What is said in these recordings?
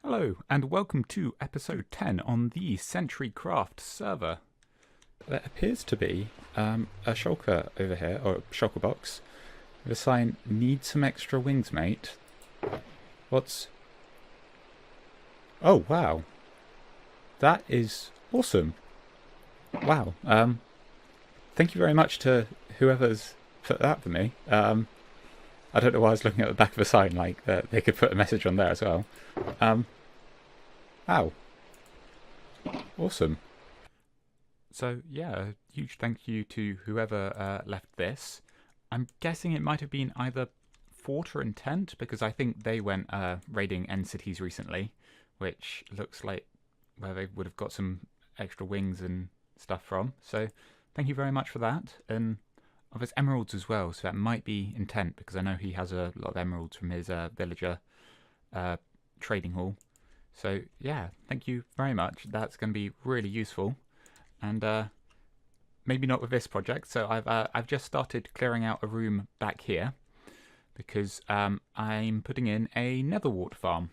Hello, and welcome to episode 10 on the CentriCraft server. There appears to be a shulker over here, or a shulker box, with a sign, "Need some extra wings, mate." What's... Oh, wow. That is awesome. Wow. Thank you very much to whoever's put that for me. I don't know why I was looking at the back of a sign, like, they could put a message on there as well. Wow. Awesome. So, yeah, a huge thank you to whoever left this. I'm guessing it might have been either Fort or Intent, because I think they went raiding end cities recently, which looks like where they would have got some extra wings and stuff from. So, thank you very much for that. And there's emeralds as well, so that might be Intent, because I know he has a lot of emeralds from his villager trading hall. So yeah, thank you very much. That's going to be really useful, and maybe not with this project. So I've just started clearing out a room back here because I'm putting in a nether wart farm.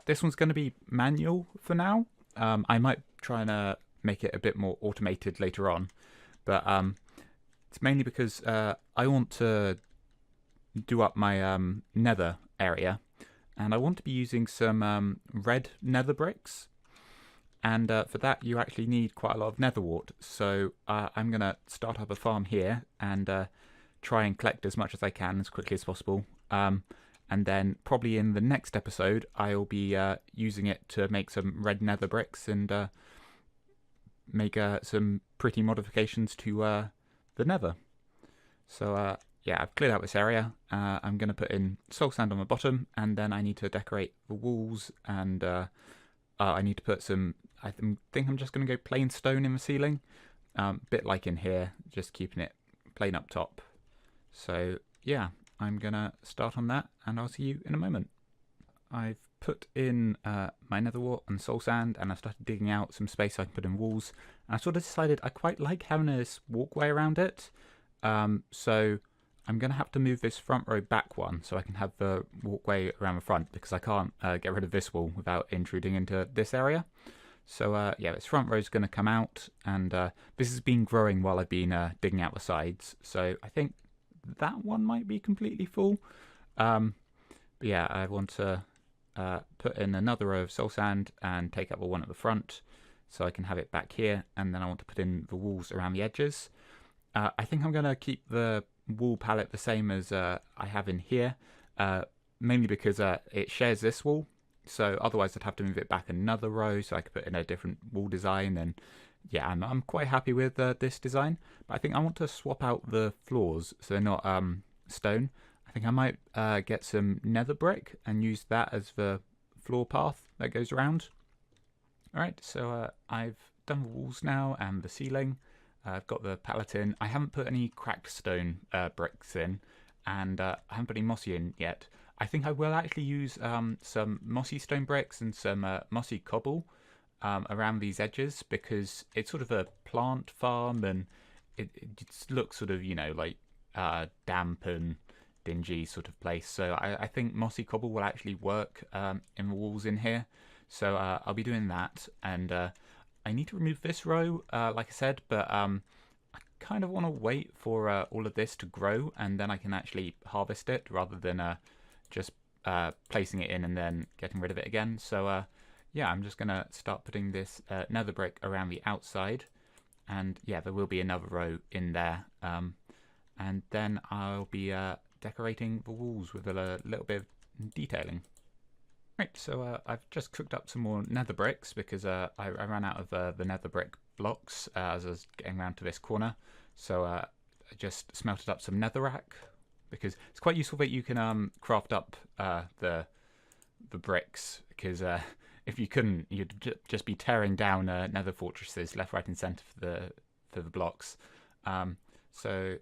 This one's going to be manual for now. I might try and make it a bit more automated later on, but it's mainly because I want to do up my nether area, and I want to be using some red nether bricks, and for that you actually need quite a lot of nether wart. So I'm going to start up a farm here and try and collect as much as I can as quickly as possible, and then probably in the next episode I'll be using it to make some red nether bricks and make some pretty modifications to the nether. So yeah, I've cleared out this area. I'm going to put in soul sand on the bottom, and then I need to decorate the walls, and I need to put some, I think I'm just going to go plain stone in the ceiling, bit like in here, just keeping it plain up top. So yeah, I'm going to start on that, and I'll see you in a moment. I've put in my nether wart and soul sand, and I started digging out some space so I can put in walls, and I sort of decided I quite like having this walkway around it. So I'm going to have to move this front row back one so I can have the walkway around the front, because I can't get rid of this wall without intruding into this area. So yeah, this front row is going to come out, and this has been growing while I've been digging out the sides. So I think that one might be completely full. But yeah, I want to put in another row of soul sand and take up the one at the front so I can have it back here, and then I want to put in the walls around the edges. I think I'm going to keep the wall palette the same as I have in here, mainly because it shares this wall, so otherwise I'd have to move it back another row so I could put in a different wall design. And yeah, I'm quite happy with this design, but I think I want to swap out the floors so they're not stone. I think I might get some nether brick and use that as the floor path that goes around. Alright, so I've done the walls now and the ceiling. I've got the palette in. I haven't put any cracked stone bricks in, and I haven't put any mossy in yet. I think I will actually use some mossy stone bricks and some mossy cobble around these edges, because it's sort of a plant farm, and it looks sort of, you know, like damp and dingy sort of place. So I think mossy cobble will actually work in the walls in here. So I'll be doing that, and I need to remove this row, like I said, but I kind of want to wait for all of this to grow, and then I can actually harvest it rather than just placing it in and then getting rid of it again. So yeah, I'm just going to start putting this nether brick around the outside, and yeah, there will be another row in there, and then I'll be decorating the walls with a little bit of detailing. Right, so I've just cooked up some more nether bricks because I ran out of the nether brick blocks as I was getting around to this corner. So I just smelted up some netherrack, because it's quite useful that you can craft up the bricks, because if you couldn't, you'd just be tearing down nether fortresses left, right and centre for the blocks. So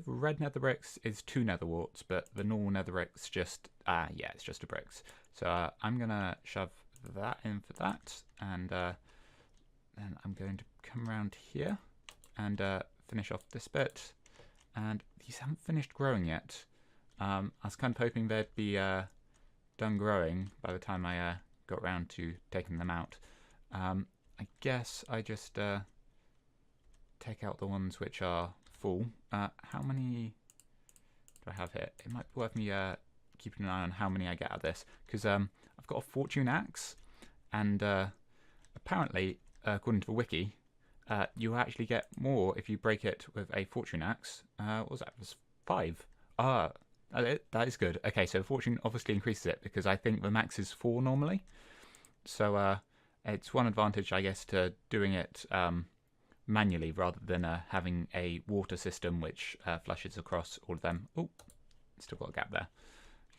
red nether bricks is 2 nether warts, but the normal nether bricks just, yeah, it's just a bricks. So I'm going to shove that in for that, and then I'm going to come around here and finish off this bit. And these haven't finished growing yet. I was kind of hoping they'd be done growing by the time I got around to taking them out. I guess I just take out the ones which are full. How many do I have here? It might be worth me keeping an eye on how many I get out of this, because I've got a fortune axe, and apparently, according to the wiki, you actually get more if you break it with a fortune axe. What was that? It was 5. That is good. Okay, so fortune obviously increases it, because I think the max is 4 normally. So it's one advantage, I guess, to doing it manually rather than having a water system which flushes across all of them. Oh, still got a gap there.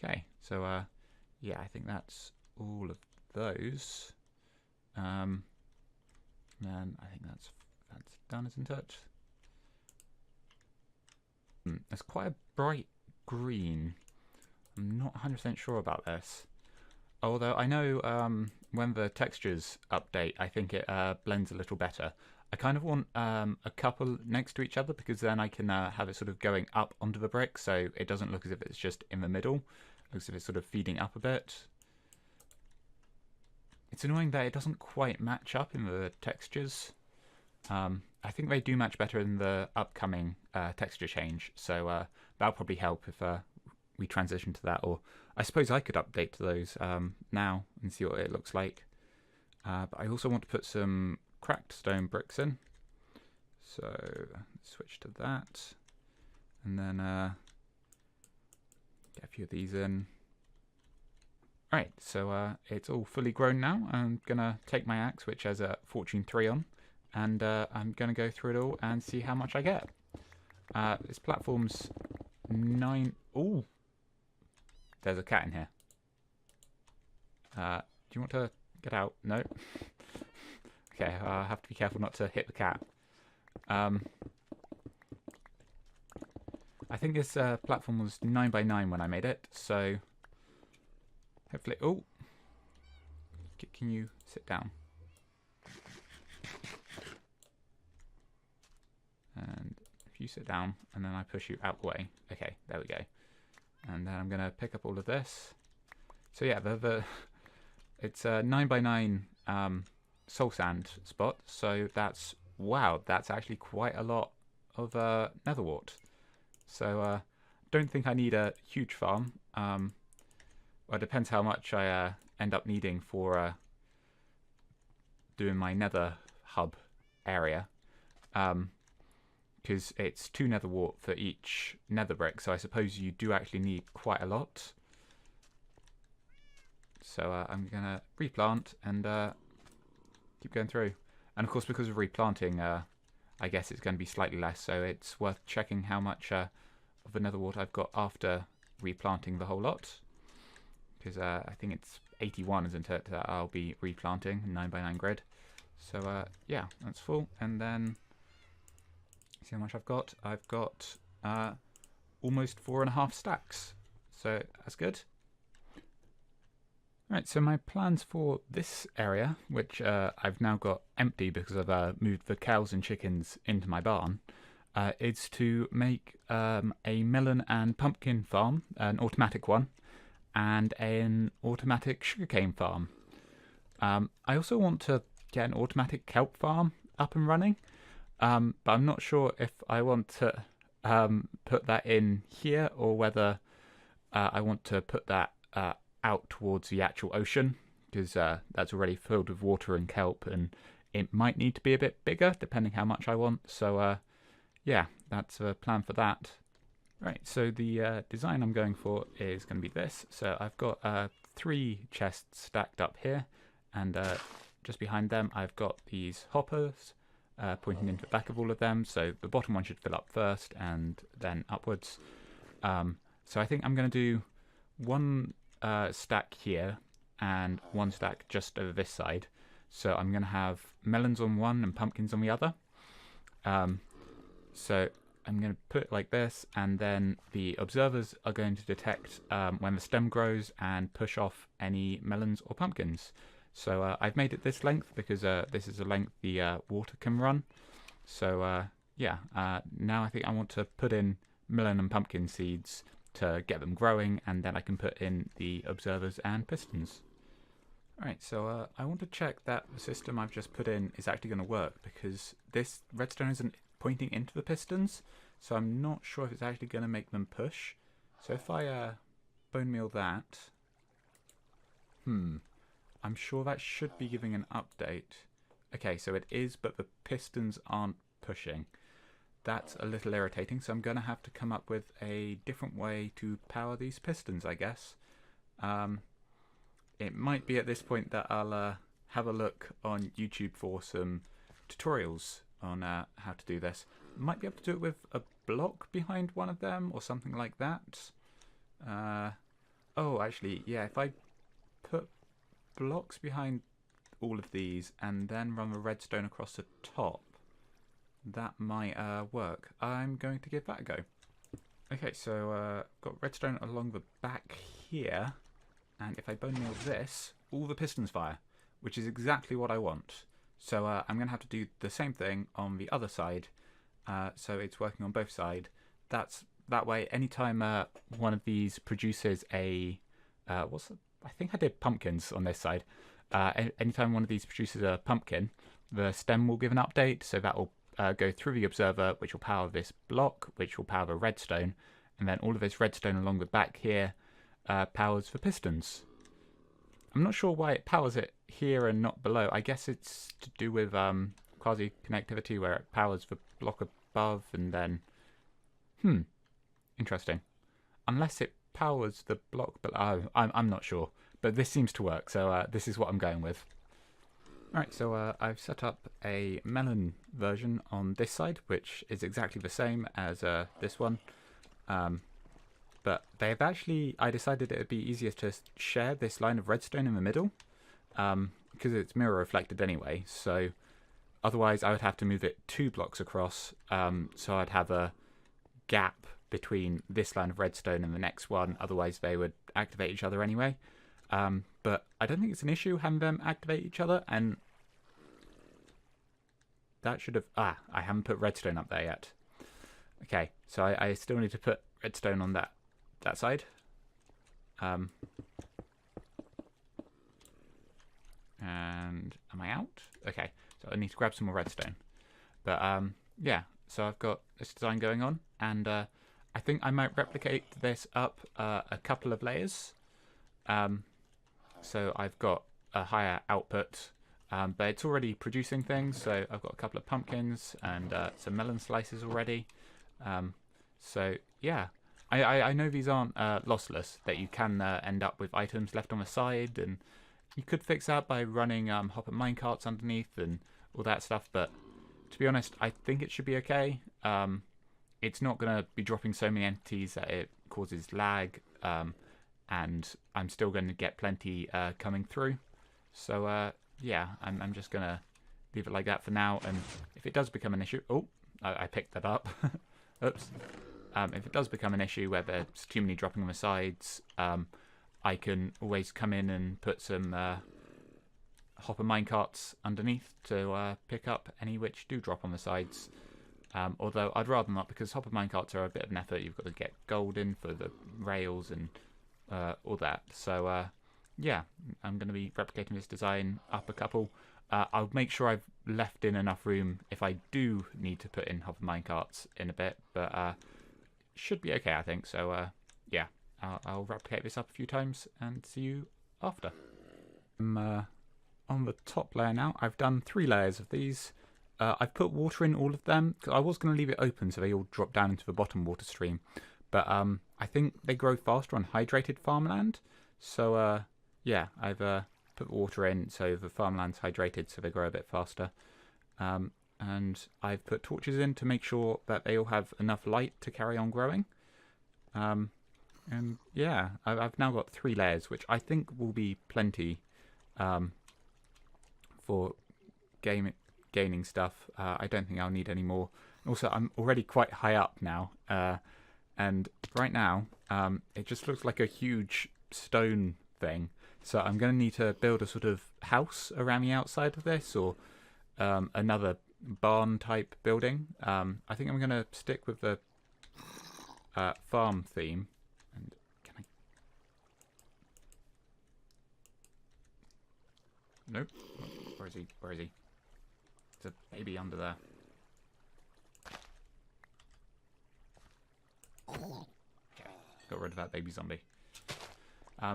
Okay, so yeah, I think that's all of those. And I think that's done, isn't it? It's quite a bright green. I'm not 100% sure about this. Although I know when the textures update, I think it blends a little better. I kind of want a couple next to each other, because then I can have it sort of going up onto the brick, so it doesn't look as if it's just in the middle. It looks as if it's sort of feeding up a bit. It's annoying that it doesn't quite match up in the textures. I think they do match better in the upcoming texture change, so that'll probably help if we transition to that. Or I suppose I could update to those now and see what it looks like. But I also want to put some cracked stone bricks in, so switch to that, and then get a few of these in. Alright, so it's all fully grown now. I'm gonna take my axe, which has a fortune 3 on, and I'm gonna go through it all and see how much I get. This platform's 9. Ooh, there's a cat in here. Do you want to get out? No. Okay, I have to be careful not to hit the cat. I think this platform was 9 by 9 when I made it, so hopefully. Oh, can you sit down? And if you sit down, and then I push you out the way. Okay, there we go. And then I'm gonna pick up all of this. So yeah, it's a 9 by 9 soul sand spot. So that's, wow, that's actually quite a lot of nether wart. So don't think I need a huge farm. Well, it depends how much I end up needing for doing my nether hub area. Because it's 2 nether wart for each nether brick, so I suppose you do actually need quite a lot. So I'm going to replant and keep going through. And of course, because of replanting, I guess it's going to be slightly less, so it's worth checking how much of the nether wart I've got after replanting the whole lot. Because I think it's 81, isn't it, that I'll be replanting, 9 by 9 grid. So yeah, that's full. And then see how much I've got. I've got almost 4.5 stacks, so that's good. Right, so my plans for this area, which I've now got empty because I've moved the cows and chickens into my barn, is to make a melon and pumpkin farm, an automatic one, and an automatic sugarcane farm. I also want to get an automatic kelp farm up and running, but I'm not sure if I want to put that in here or whether I want to put that out towards the actual ocean, because that's already filled with water and kelp, and it might need to be a bit bigger depending how much I want. So yeah, that's a plan for that. Right, so the design I'm going for is going to be this. So I've got 3 chests stacked up here, and just behind them I've got these hoppers pointing into the back of all of them. So the bottom one should fill up first and then upwards. So I think I'm going to do 1 stack here and 1 stack just over this side. So I'm going to have melons on one and pumpkins on the other. So I'm going to put it like this, and then the observers are going to detect when the stem grows and push off any melons or pumpkins. So I've made it this length because this is the length the water can run. So yeah, now I think I want to put in melon and pumpkin seeds to get them growing, and then I can put in the observers and pistons. Alright, so I want to check that the system I've just put in is actually going to work, because this redstone isn't pointing into the pistons, so I'm not sure if it's actually going to make them push. So if I bone meal that, I'm sure that should be giving an update. Okay, so it is, but the pistons aren't pushing. That's a little irritating, so I'm going to have to come up with a different way to power these pistons, I guess. It might be at this point that I'll have a look on YouTube for some tutorials on how to do this. Might be able to do it with a block behind one of them or something like that. Oh, actually, yeah, if I put blocks behind all of these and then run the redstone across the top, that might work. I'm going to give that a go. Okay, so I've got redstone along the back here, and if I bone meal this, all the pistons fire, which is exactly what I want. So I'm going to have to do the same thing on the other side, so it's working on both sides. That way, anytime one of these produces a... I think I did pumpkins on this side. Anytime one of these produces a pumpkin, the stem will give an update, so that will go through the observer, which will power this block, which will power the redstone, and then all of this redstone along the back here powers the pistons. I'm not sure why it powers it here and not below. I guess it's to do with quasi-connectivity, where it powers the block above and then... interesting. Unless it powers the block below. I'm not sure. But this seems to work, so this is what I'm going with. Alright, so I've set up a melon version on this side, which is exactly the same as this one. But they've actually, I decided it would be easier to share this line of redstone in the middle, because it's mirror reflected anyway, so otherwise I would have to move it 2 blocks across, so I'd have a gap between this line of redstone and the next one, otherwise they would activate each other anyway. But I don't think it's an issue having them activate each other, and that should have... I haven't put redstone up there yet. Okay, so I still need to put redstone on that side. And am I out? Okay, so I need to grab some more redstone. But yeah, so I've got this design going on, and I think I might replicate this up a couple of layers. So I've got a higher output, but it's already producing things. So I've got a couple of pumpkins and some melon slices already. So yeah, I know these aren't lossless, that you can end up with items left on the side, and you could fix that by running hopper minecarts underneath and all that stuff, but to be honest, I think it should be okay. It's not going to be dropping so many entities that it causes lag, and I'm still going to get plenty coming through. So yeah, I'm just going to leave it like that for now, and if it does become an issue... Oh, I picked that up. Oops. If it does become an issue where there's too many dropping on the sides, I can always come in and put some hopper minecarts underneath to pick up any which do drop on the sides. Although I'd rather not, because hopper minecarts are a bit of an effort. You've got to get gold in for the rails and all that. So yeah, I'm going to be replicating this design up a couple. I'll make sure I've left in enough room if I do need to put in hopper minecarts in a bit, but should be okay, I think. So yeah, I'll replicate this up a few times and see you after. I'm on the top layer now. I've done 3 layers of these. I've put water in all of them, because I was going to leave it open so they all drop down into the bottom water stream. But I think they grow faster on hydrated farmland. So yeah, I've put water in so the farmland's hydrated so they grow a bit faster. And I've put torches in to make sure that they all have enough light to carry on growing. And yeah, I've now got 3 layers, which I think will be plenty for gaining stuff. I don't think I'll need any more. Also, I'm already quite high up now, and right now it just looks like a huge stone thing. So I'm going to need to build a sort of house around the outside of this, or another barn type building. I think I'm going to stick with the farm theme. And can Nope. Where is he? Where is he? There's a baby under there. Okay, got rid of that baby zombie.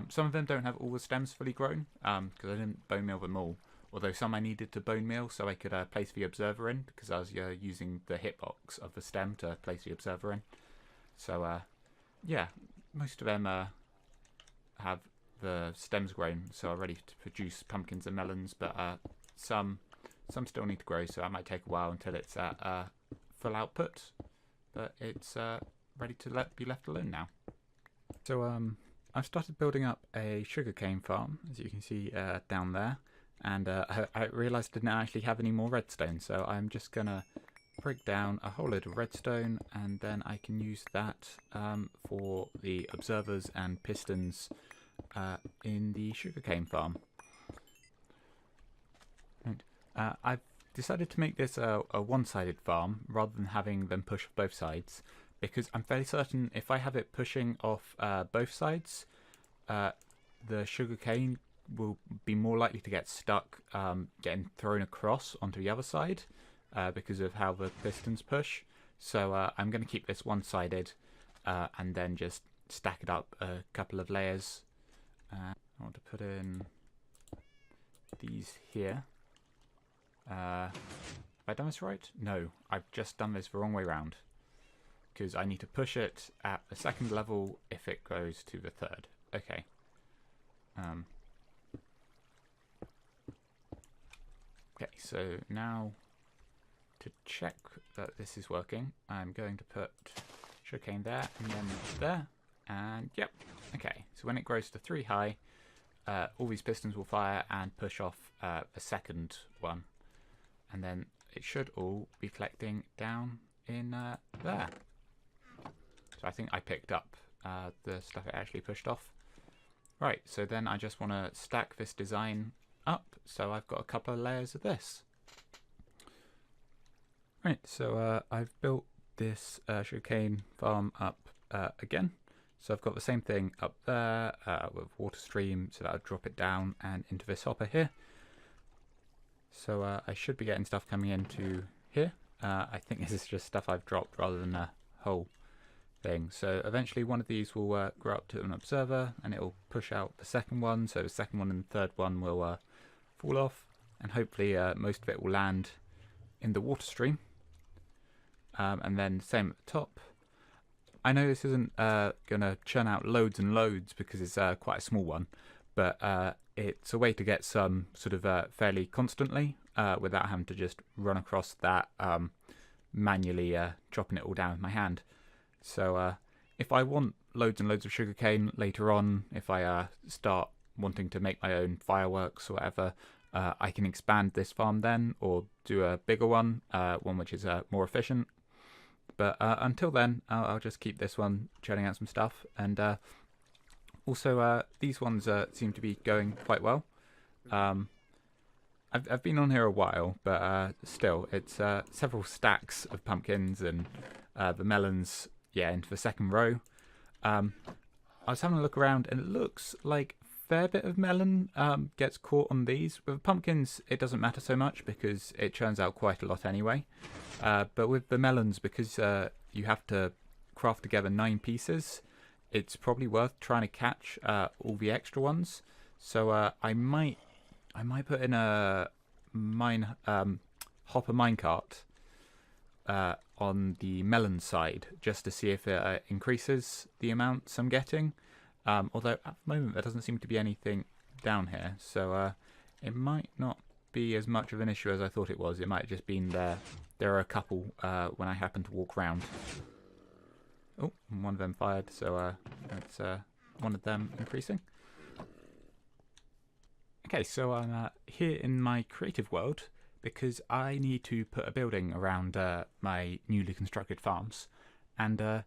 Some of them don't have all the stems fully grown, because I didn't bone meal them all. Although some I needed to bone meal so I could place the observer in, because I was using the hitbox of the stem to place the observer in. So, yeah, most of them have the stems grown, so are ready to produce pumpkins and melons, but some still need to grow, so that might take a while until it's at full output. But it's ready to be left alone now. So, I've started building up a sugarcane farm, as you can see down there, and I realised I didn't actually have any more redstone, so I'm just going to break down a whole load of redstone, and then I can use that for the observers and pistons in the sugarcane farm. Right. I've decided to make this a one-sided farm rather than having them push both sides, because I'm fairly certain if I have it pushing off both sides, the sugarcane will be more likely to get stuck getting thrown across onto the other side because of how the pistons push. So I'm going to keep this one-sided and then just stack it up a couple of layers. I want to put in these here. Have I done this right? No, I've just done this the wrong way around, because I need to push it at the second level if it goes to the third. Okay. Okay, so now to check that this is working, I'm going to put sugarcane there and then there, and yep. Okay, so when it grows to 3 high, all these pistons will fire and push off the second one, and then it should all be collecting down in there. So I think I picked up the stuff it actually pushed off. Right, so then I just want to stack this design up, so I've got a couple of layers of this. Right, so I've built this sugarcane farm up again. So I've got the same thing up there with water stream, so that'll drop it down and into this hopper here. So I should be getting stuff coming into here. I think this is just stuff I've dropped rather than a whole thing. So eventually one of these will grow up to an observer, and it will push out the second one, so the second one and the third one will fall off, and hopefully most of it will land in the water stream. And then same at the top. I know this isn't going to churn out loads and loads because it's quite a small one, but it's a way to get some sort of fairly constantly without having to just run across that manually chopping it all down with my hand. So if I want loads and loads of sugarcane later on, if I start wanting to make my own fireworks or whatever, I can expand this farm then, or do a bigger one, one which is more efficient. But until then, I'll just keep this one churning out some stuff. And also, these ones seem to be going quite well. I've been on here a while, but still, it's several stacks of pumpkins and the melons, yeah, into the second row. I was having a look around, and it looks like a fair bit of melon gets caught on these. With pumpkins, it doesn't matter so much because it churns out quite a lot anyway. But with the melons, because you have to craft together 9 pieces, it's probably worth trying to catch all the extra ones. So I might put in a hopper minecart on the melon side, just to see if it increases the amounts I'm getting. Although at the moment there doesn't seem to be anything down here, so it might not be as much of an issue as I thought it was. It might have just been there. There are a couple when I happen to walk around. Oh, one of them fired, so that's one of them increasing. Okay, so I'm here in my creative world because I need to put a building around my newly constructed farms, and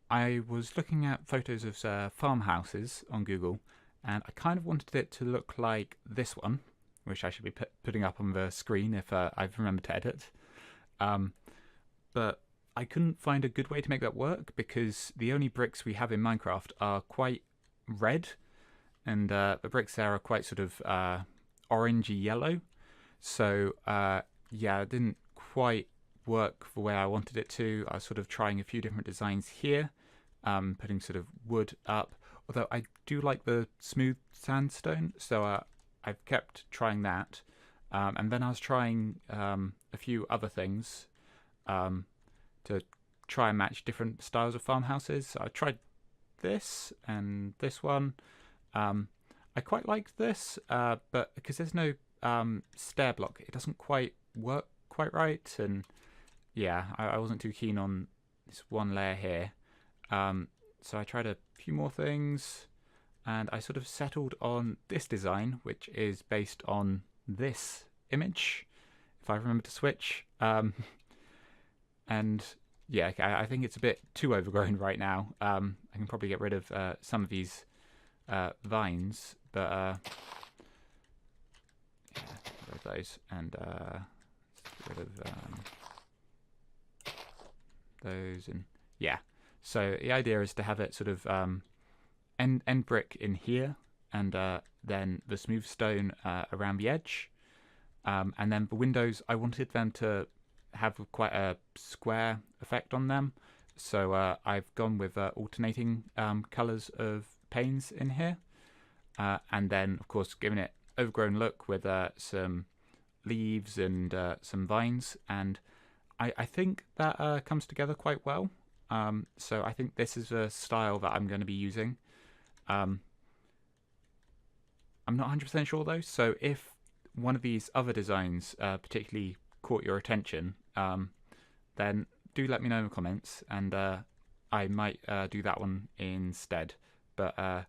I was looking at photos of farmhouses on Google, and I kind of wanted it to look like this one, which I should be putting up on the screen if I've remembered to edit. But I couldn't find a good way to make that work because the only bricks we have in Minecraft are quite red, and the bricks there are quite sort of orangey yellow. So yeah, it didn't quite work the way I wanted it to. I was sort of trying a few different designs here, putting sort of wood up. Although I do like the smooth sandstone, so I've kept trying that. And then I was trying a few other things to try and match different styles of farmhouses. So I tried this and this one. I quite liked this, but because there's no stair block, it doesn't quite work quite right. And yeah, I wasn't too keen on this one layer here. So I tried a few more things, and I sort of settled on this design, which is based on this image, if I remember to switch. And yeah, I think it's a bit too overgrown right now. I can probably get rid of some of these vines, but yeah, get rid of those, and get rid of those, and yeah. So the idea is to have it sort of end brick in here, and then the smooth stone around the edge, and then the windows, I wanted them to have quite a square effect on them, so I've gone with alternating colours of panes in here, and then of course giving it overgrown look with some leaves and some vines, and I think that comes together quite well. So I think this is a style that I'm going to be using. I'm not 100% sure though, so if one of these other designs particularly caught your attention, then do let me know in the comments, and I might do that one instead. But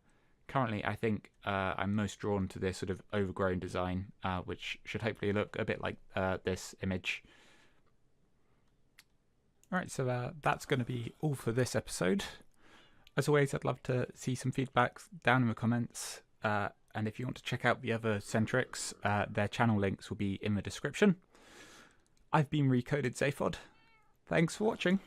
currently I think I'm most drawn to this sort of overgrown design, which should hopefully look a bit like this image. Alright, so that's going to be all for this episode. As always, I'd love to see some feedback down in the comments, and if you want to check out the other Centrics, their channel links will be in the description. I've been Recoded Zaphod. Thanks for watching.